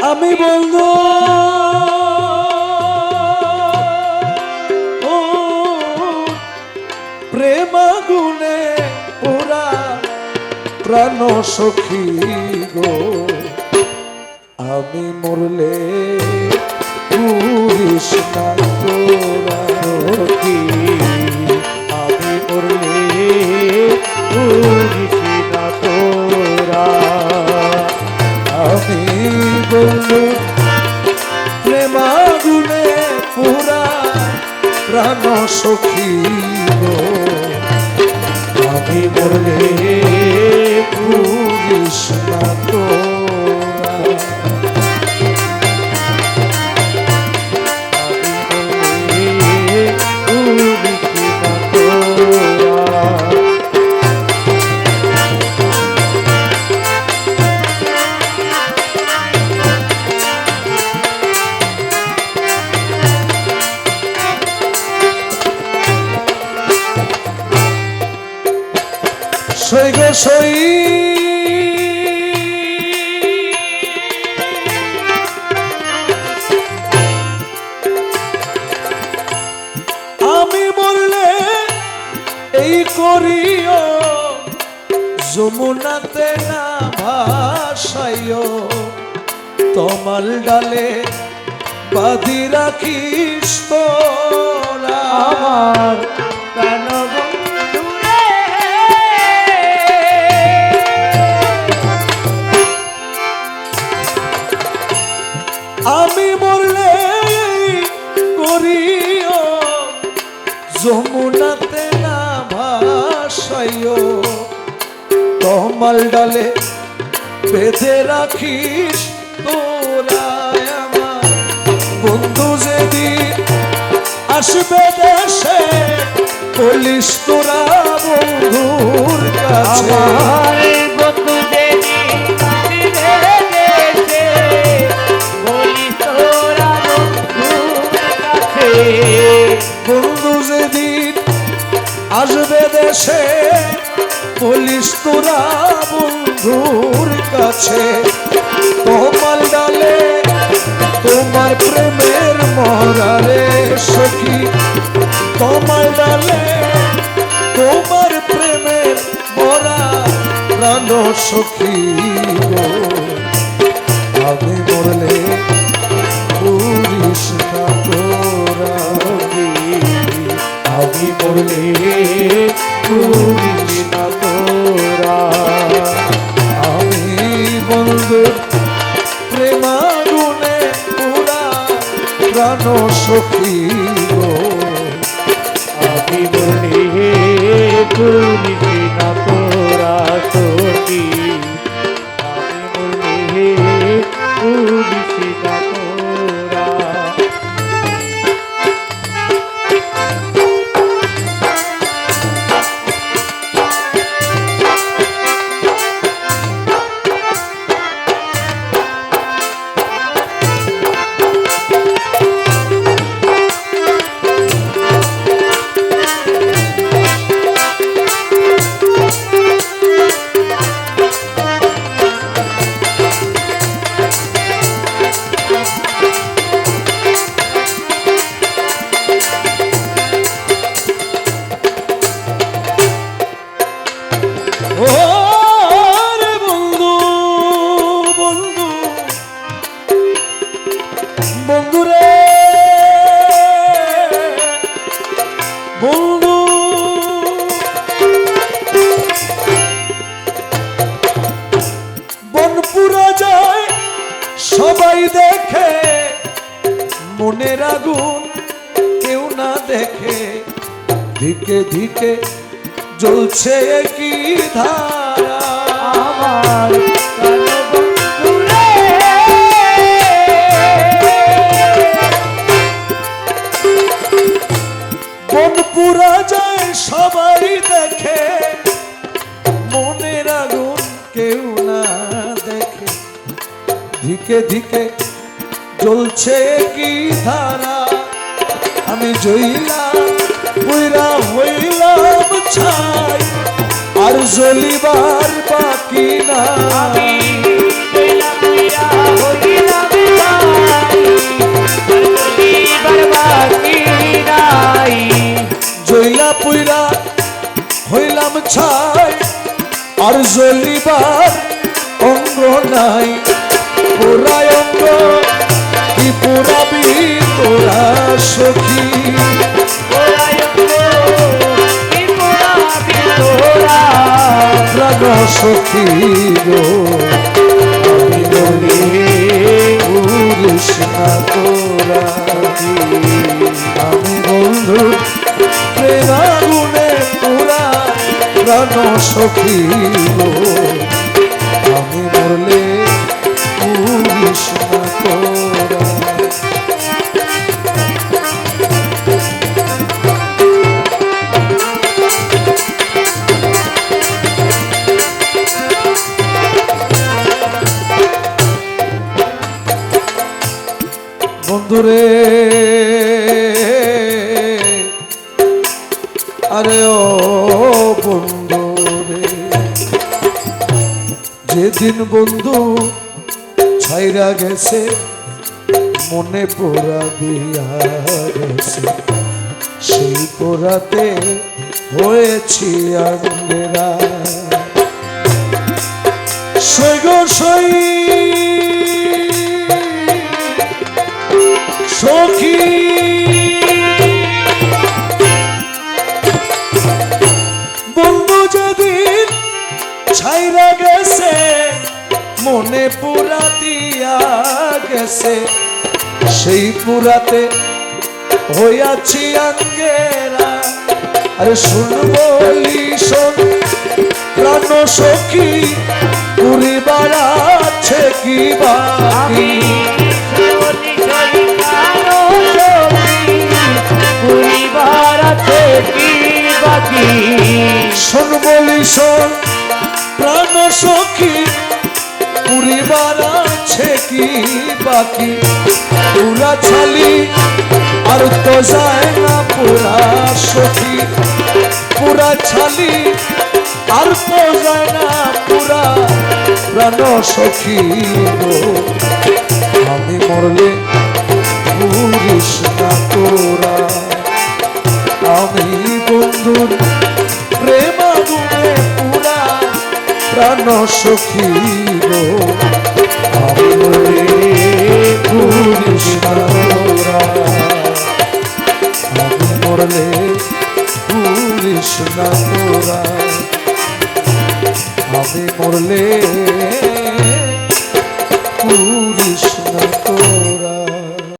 আমি বলবো প্রেম আগুনে পুরা প্রাণ সখী গো, আমি মরলে পুরিস না তোরা সখী, আমি মরলে পুরিস না তোরা। আমি বলবো প্রেম আগুনে পুরা প্রাণ সখী গো, আমি মরলে পুরিস না তোরা। সই গো সই আমি বললে এই করিও যমুনাতে না ভাসাইও, তমাল ডালে বাঁধি রাখিস তোরা আমার প্রাণ আমি মরলে করিও যমুনাতে না ভাসাইও, তমাল ডালে বেঁধে রাখিস তোরা আমার বন্ধু যেদিন আসবে দেশে, বলিস তোরা বন্ধুর কাছে আমার বন্ধু বন্ধু যেদিন আসবে দেশে, বলিস তোরা বন্ধুর কাছে, তোমার ডালে তোমার প্রেমের মরারে সখী, তোমার ডালে তোমার প্রেমের মরা প্রাণ সখী গো, আমি মরলে পুরিস না তোরা, আমি মরলে পুরিস না তোরা। আমি বন্ধু প্রেমাগুনে পুরা প্রাণ সখী গো, আমি মরলে পুরিস না তোরা সখী, আমি মরলে পুরিস না তোরা। ওরে বন্ধু বন্ধু বন্ধু রে বন্ধু, বনপুরা যায় সবাই দেখে, মনের আগুন কেউ না দেখে, ধিকে ধিকে জ্বলছে কি ধারা আমার বনপুরা যায় সবাই দেখে, মনের আগুন কেউ না দেখে, ধিকে ধিকে জ্বলছে কি ধারা, আমি জইলা পুরা হইলাম ছাই আর জ্বলিবার বাকি না আমি কইলা পুইরা হইলাম ছাই আর জ্বলিবার বাকি নাই জইলা পুইরা হইলাম ছাই আর জ্বলিবার অঙ্গ নাই পুরা অঙ্গ কি পুরাবি তোরা সখী প্রাণ সখী গো আমি বলি পুরুষ না তোরা আমি বন্ধু প্রেমাগুনে পুরা প্রাণ সখী গো আমি বললে পুরুষ না তোরা বন্ধুরে আরে ও বন্ধুরে যেদিন বন্ধু ছাইরা গেছে মনে পোড়া দিয়া গেছে সেই পোড়াতে হয়েছি আমরা সই গো সই সখী বন্ধু যেদিন ছাইরা গেছে মনে পুরা দিয়া গেছে সেই পুরাতে হইয়াছি আঙ্গেরা আরে শুন বলি শোন প্রাণ সখী পুরিবার আছে কি বাকি শোন বলি শোন প্রাণ সখী পুরিবার আছে কি বাকি পুরা ছালি আর তো যায় না পুরা সখী পুরা ছালি আর তো যায় না পুরা প্রাণ সখী গো আমি মরলে পুরিস না তোরা আমি বন্ধুর প্রেমাগুনে পুরা প্রাণ সখী গো আমি পুরিস না তোরা আমি মরলে পুরিস না তোরা আমি মরলে পুরিস না তোরা